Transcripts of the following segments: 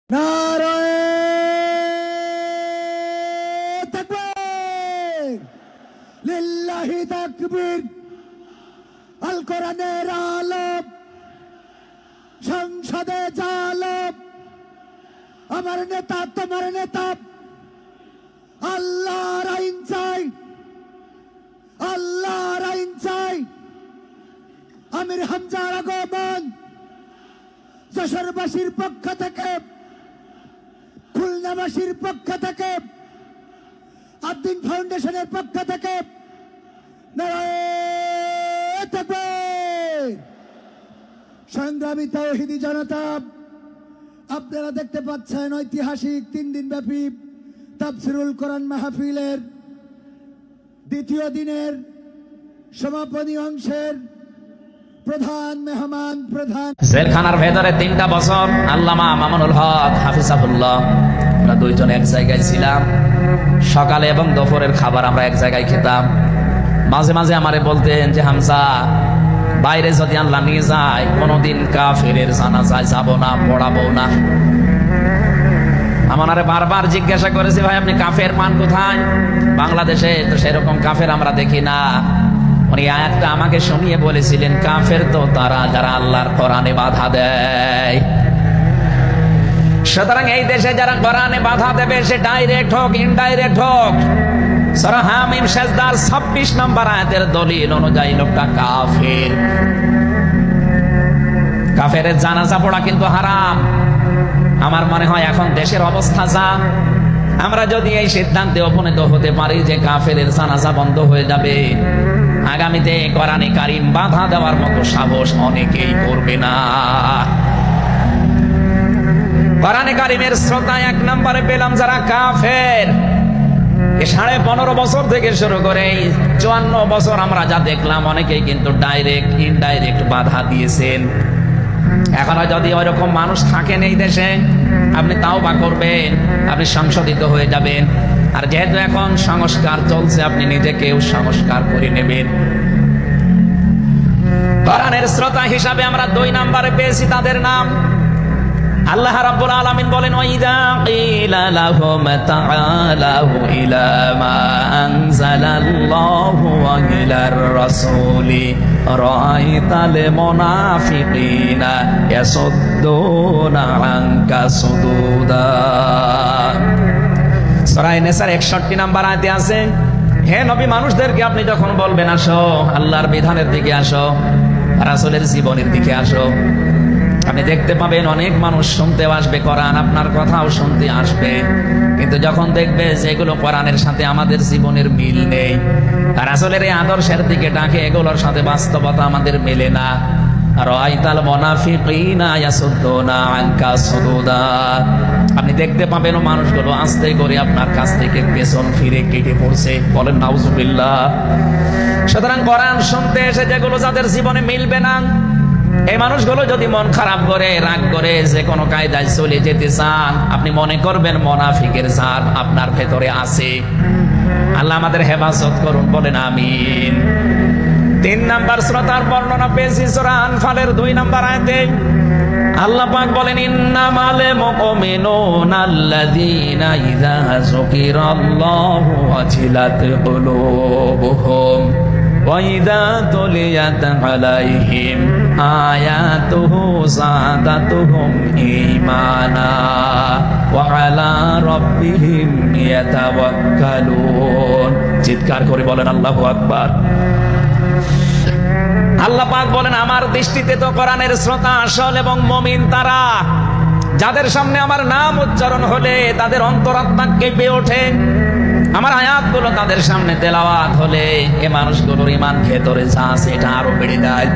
নারায়ে তাকবীর, লিল্লাহি তাকবীর। আল কোরআনের আলোক, সংসদে জালক, আমার নেতা তোমার নেতা। আল্লাহর আইন চাই, আল্লাহর আইন চাই। আমির হামজার আগমন যশোরবাসীর পক্ষ থেকে, খুলনাবাসীর পক্ষ থেকে, আদ্দিন ফাউন্ডেশনের পক্ষ থেকে নারায়ে তাকবীর। সংগ্রামী তাওহীদি জনতা, আপনারা দেখতে পাচ্ছেন ঐতিহাসিক 3 দিন ব্যাপী তাফসীরুল কোরআন মাহফিলের দ্বিতীয় দিনের সমাপনী অংশের প্রধান মেহমান, প্রধান জেলখানার ভেতরে 3টা বছর আল্লামা মামুনুল হক হাফিজাহুল্লাহ আমরা দুইজন এক জায়গায় ছিলাম। সকালে এবং দুপুরের খাবার আমরা এক জায়গায় খেতাম। মাঝে মাঝে আমারে বলতেন যে হামজা, বাইরে যদি আল্লাহ নিয়ে যায় কোনোদিন কাফেরের জানাজায় যাব না, পড়াবো না। আমারে বারবার জিজ্ঞাসা করেছি, ভাই আপনি কাফের পান কোথায়? বাংলাদেশে তো সেরকম কাফের আমরা দেখি না। উনি আয়াতটা আমাকে শুনিয়ে বলেছিলেন, কাফের তো তারা যারা আল্লাহর কোরআনে বাধা দেয়। সুতরাং এই দেশে যারা কোরআনে বাধা দেবে সে ডাইরেক্ট হোক ইনডাইরেক্ট হোক, সূরা হামিম সেজদার 26 নম্বর আয়াতের দলিল অনুযায়ী লোকটা কাফের। কাফেরের জানাজা পড়া কিন্তু হারাম। আমার মনে হয় এখন দেশের অবস্থা যা, আমরা যদি এই সিদ্ধান্তে উপনীত হতে পারি যে কাফেরের জানাজা বন্ধ হয়ে যাবে, আগামীতে কোরআনে কারীম বাধা দেওয়ার মতো সাহস অনেকেই করবে না। কোরআনে কারীমের শ্রোতা 1 নম্বরে পেলাম যারা কাফের। 15.5 বছর থেকে শুরু করে 54 বছর আমরা যা দেখলাম, অনেকেই কিন্তু ডাইরেক্ট ইনডাইরেক্ট বাধা দিয়েছেন। এখনো যদি ওইরকম মানুষ থাকেন এই দেশে, আপনি তাওবা করবেন, আপনি সংশোধিত হয়ে যাবেন। আর যেহেতু এখন সংস্কার চলছে, আপনি নিজেকেও সংস্কার করে নেবেন। কোরআনের শ্রোতা হিসাবে আমরা 2 নম্বরে পেয়েছি তাদের নাম। আল্লাহ রাব্বুল আলামিন বলেন, ওয়াইদা কিলা লাহুম তাআলাউ ইলা মা আনজালাল্লাহু ওয়া ইলার রাসূলি রাআইতাল মুনাফিকিনা ইয়াসুদ্দুনা আনকা সুদুদা। সূরা নিসার 61 নম্বর আয়াতে আছে, হে নবী, মানুষদেরকে আপনি যখন বলবেন আসো আল্লাহর বিধানের দিকে আসো, রাসূলের জীবনের দিকে আসো, আপনি দেখতে পাবেন অনেক মানুষ শুনতেও আসবে কোরআন, আপনার কথাও শুনতে আসবে, কিন্তু যখন দেখবে যেগুলো কোরআনের সাথে আমাদের জীবনের মিল নেই, রাসূলের এই আদর্শের দিকে ডাকে, এগুলোর সাথে বাস্তবতা আমাদের মেলে না, রাআইতাল মুনাফিকিনা ইয়াসুদ্দুনা আনকা সুদুদা, আপনি দেখতে পাবেন ও মানুষগুলো আস্তে করে আপনার কাছ থেকে পেছন ফিরে কেটে পড়ছে। বলেন নাউজুবিল্লাহ। সুতরাং কোরআন শুনতে এসে যেগুলো যাদের জীবনে মিলবে না, এই মানুষগুলো যদি মন খারাপ করে, রাগ করে, যে কোনো কায়দায় চলে যেতে চান, আপনি মনে করবেন মুনাফিকের জাত আপনার ভেতরে আছে। আল্লাহ আমাদের হেফাজত করুন, বলেন আমিন। 3 নম্বর শ্রোতার বর্ণনা পেয়েছি সূরা আনফালের 2 নম্বর আয়াতে। আল্লাহ পাক বলেন, ইন্নামাল মুমিনুনা আল্লাযীনা ইযা যুকিরাল্লাহু ওয়াজিলাত কুলুবুহুম ওয়া ইযা তুলিয়াত আলাইহিম আয়াতুহু যাদাতুহুম ঈমানা ওয়া আলা রাব্বিহিম ইয়াতাওয়াক্কালুন। চিৎকার করে বলেন আল্লাহু আকবার। আল্লাহ পাক বলেন, আমার দৃষ্টিতে তো কোরআনের শ্রোতা আসল এবং মুমিন তারা, যাদের সামনে আমার নাম উচ্চারণ হলে তাদের অন্তরাত্মা কেঁপে ওঠে, আমার আয়াতগুলো তাদের সামনে তেলাওয়াত হলে এই মানুষগুলোর ঈমান ভেতরে যা আছে এটা আরো বেড়ে যায়।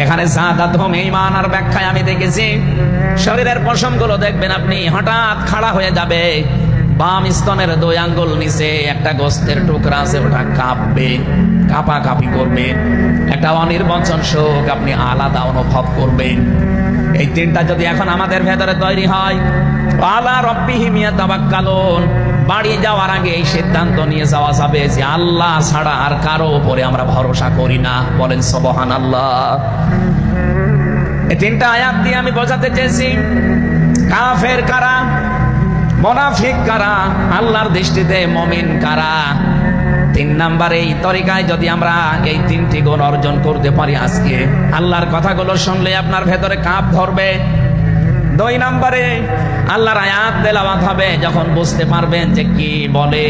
এখানে যাদাতুহুম ঈমান আর ব্যাখ্যায় আমি দেখেছি, শরীরের পশমগুলো দেখবেন আপনি হঠাৎ খাড়া হয়ে যাবে, বাম স্তনের 2 আঙ্গুল নিচে একটা গোস্তের টুকরা আছে, ওটা কাঁপবে, কাঁপাকাঁপি করবে, একটা অনির্বচন শোক আপনি আলাদা অনুভব করবেন। এই 3টা যদি এখন আমাদের ভেতরে তৈরি হয়, আলা রাব্বিহিম ইয়াতাওয়াক্কালুন, বাড়ি যাওয়ার আগে এই সিদ্ধান্ত নিয়ে যাওয়া যাবে যে আল্লাহ ছাড়া আর কারো উপরে আমরা ভরসা করি না। বলেন সুবহানাল্লাহ। এই 3টা আয়াত দিয়ে আমি বোঝাতে চেয়েছি কাফের কারা, মুনাফিক কারা, আল্লাহর দৃষ্টিতে মুমিন কারা। 3 নম্বরে এই তরিকায় যদি আমরা এই 3টি গুণ অর্জন করতে পারি, আজকে আল্লাহর কথাগুলো শুনলে আপনার ভেতরে কাঁপ ধরবে। 2 নম্বরে আল্লাহর আয়াত তেলাওয়াত হবে, যখন বুঝতে পারবেন যে কি বলে।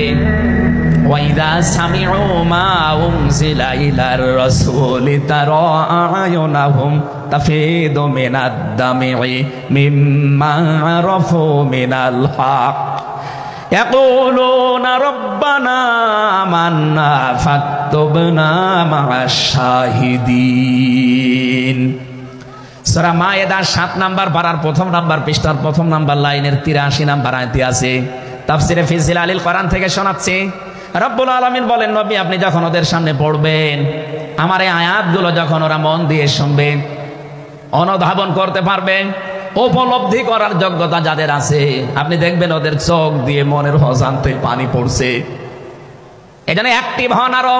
ওয়াইদা সামিউ মা উনজিলা ইলার রাসূলি তারা আয়ুনাহুম তাফিদু মিনাদ দামি মিম্মা আরাফু মিনাল হক ইয়াকুলুনা রব্বানা আমান্না ফাকতুবনা মা'আশ শাহিদিন। সূরা মায়েদা 7 নাম্বার পারার 1 নাম্বার পৃষ্ঠার 1 নাম্বার লাইনের 83 নাম্বার আয়াতে আছে। তাফসিরে ফি জিলালিল কোরআন থেকে শোনাচ্ছি, রব্বুল আলামিন বলেন, নবী আপনি যখন ওদের সামনে পড়বেন, আমার এই আয়াতগুলো যখন ওরা মন দিয়ে শুনবে, অনুধাবন করতে পারবে, উপলব্ধি করার যোগ্যতা যাদের আছে, আপনি দেখবেন ওদের চোখ দিয়ে মনের অজান্তে পানি পড়ছে। এজন্য অ্যাক্টিভ হন আরো,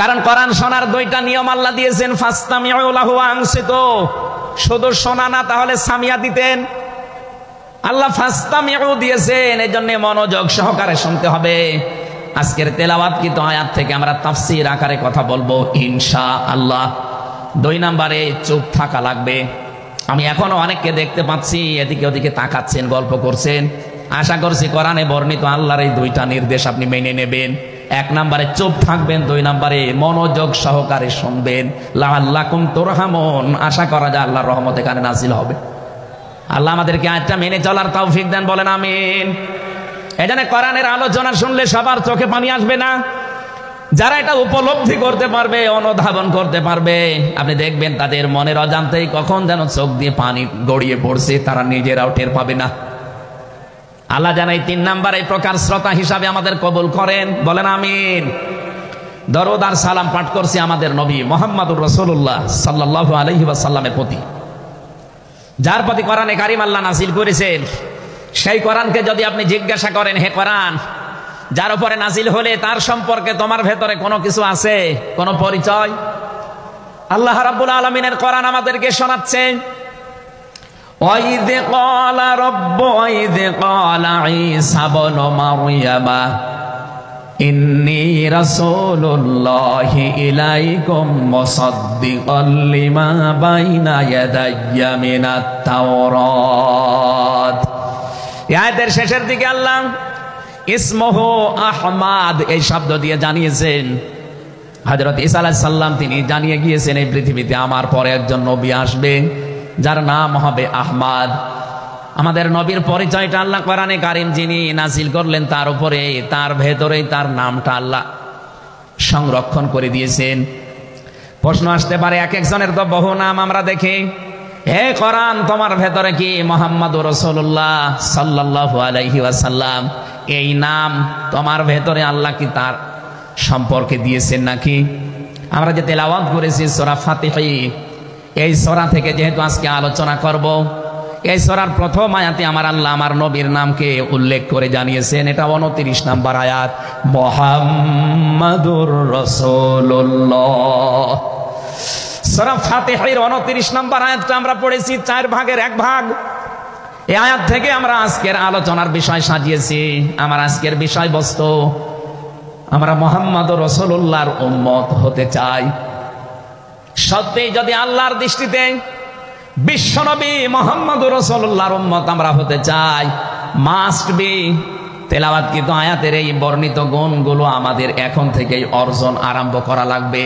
কারণ কোরআন শোনার 2টা নিয়ম আল্লাহ দিয়েছেন। ফাসতামিউ লাহু ওয়া আনসিতু, শুধু শোনা না, তাহলে সামিয়া দিতেন। আল্লাহ ফাসতামিউ দিয়েছেন, এজন্য মনোযোগ সহকারে শুনতে হবে। আজকের তেলাওয়াতকৃত আয়াত থেকে আমরা তাফসীর আকারে কথা বলবো ইনশাআল্লাহ। 2 নম্বরে চুপ থাকা লাগবে। আমি এখনো অনেককে দেখতে পাচ্ছি এদিকে ওদিকে তাকাচ্ছেন, গল্প করছেন। আশা করছি কোরআনে বর্ণিত আল্লাহর এই 2টা নির্দেশ আপনি মেনে নেবেন। 1 নম্বরে চুপ থাকবেন, 2 নম্বরে মনোযোগ সহকারে শুনবেন। লাআল্লাকুম তুরহামুন, আশা করা যায় আল্লাহর রহমত এখানে নাজিল হবে। আল্লাহ আমাদেরকে আয়াতটা মেনে চলার তৌফিক দেন, বলেন আমিন। এজন্য কোরআনের আলোচনা শুনলে সবার চোখে পানি আসবে না। যারা এটা উপলব্ধি করতে পারবে, অনুধাবন করতে পারবে, আপনি দেখবেন তাদের মনের অজান্তেই কখন যেন চোখ দিয়ে পানি গড়িয়ে পড়ছে, তারা নিজেরাও টের পাবে না। আল্লাহ জানাই 3 নাম্বার এই প্রকার শ্রোতা হিসাবে আমাদের কবুল করেন, বলেন আমিন। দরুদ আর সালাম পাঠ করছি আমাদের নবী মুহাম্মদুর রাসূলুল্লাহ সাল্লাল্লাহু আলাইহি ওয়াসাল্লামের প্রতি, যার প্রতি কোরআনে কারীম আল্লাহ নাযিল করেছেন। সেই কোরআনকে যদি আপনি জিজ্ঞাসা করেন, হে কোরআন, যার উপরে নাজিল হলে তার সম্পর্কে তোমার ভেতরে কোনো কিছু আছে, কোনো পরিচয়? আল্লাহ রাব্বুল আলামিনের কোরআন আমাদেরকে শোনাচ্ছে, ওয়াইদ ক্বালা রাব্বু ওয়াইদ ক্বালা ঈসা ইবনু মারইয়ামা ইন্নী রাসূলুল্লাহি ইলাইকুম মুসাদ্দিকাল লিমা বাইনা ইয়াদাইয়া মিনাত তাওরাত। আয়াতের শেষের দিকে আল্লাহ ইসমহু আহমাদ এই শব্দ দিয়ে জানিয়েছেন, হযরত ঈসা আলাইহিস সালাম তিনি জানিয়ে গিয়েছেন এই পৃথিবীতে আমার পরে একজন নবী আসবে যার নাম হবে আহমাদ। আমাদের নবীর পরিচয়টা আল্লাহ কোরআনে কারীম যিনি নাযিল করলেন তার উপরে, তার ভেতরেই তার নামটা আল্লাহ সংরক্ষণ করে দিয়েছেন। প্রশ্ন আসতে পারে, এক একজনের তো বহু নাম আমরা দেখি। হে কোরআন, তোমার ভেতরে কি মুহাম্মদুর রাসূলুল্লাহ সাল্লাল্লাহু আলাইহি ওয়াসাল্লাম এই নাম তোমার ভেতরে আল্লাহ কি তার সম্পর্কে দিয়েছেন নাকি? আমরা যে তেলাওয়াত করেছি সূরা ফাতিহা, এই সূরা থেকে যেহেতু আজকে আলোচনা করব, এই সূরার প্রথম আয়াতে আমার আল্লাহ আমার নবীর নামকে উল্লেখ করে জানিয়েছেন। এটা 29 নম্বর আয়াত, মুহাম্মাদুর রাসূলুল্লাহ। সূরা ফাতিহার 29 নম্বর আয়াতটা আমরা পড়েছি 4 ভাগের 1 ভাগ। এই আয়াত থেকে আমরা আজকের আলোচনার বিষয় সাজিয়েছি। আমার আজকের বিষয়বস্তু, আমরা মুহাম্মাদুর রাসূলুল্লাহর উম্মত হতে চাই। সত্যি যদি আল্লাহর দৃষ্টিতে বিশ্বনবী মুহাম্মদুর রাসূলুল্লাহর উম্মত আমরা হতে চাই, মাস্ট বি তেলাওয়াতকৃত আয়াতের এই বর্ণিত গুণগুলো আমাদের এখন থেকেই অর্জন আরম্ভ করা লাগবে।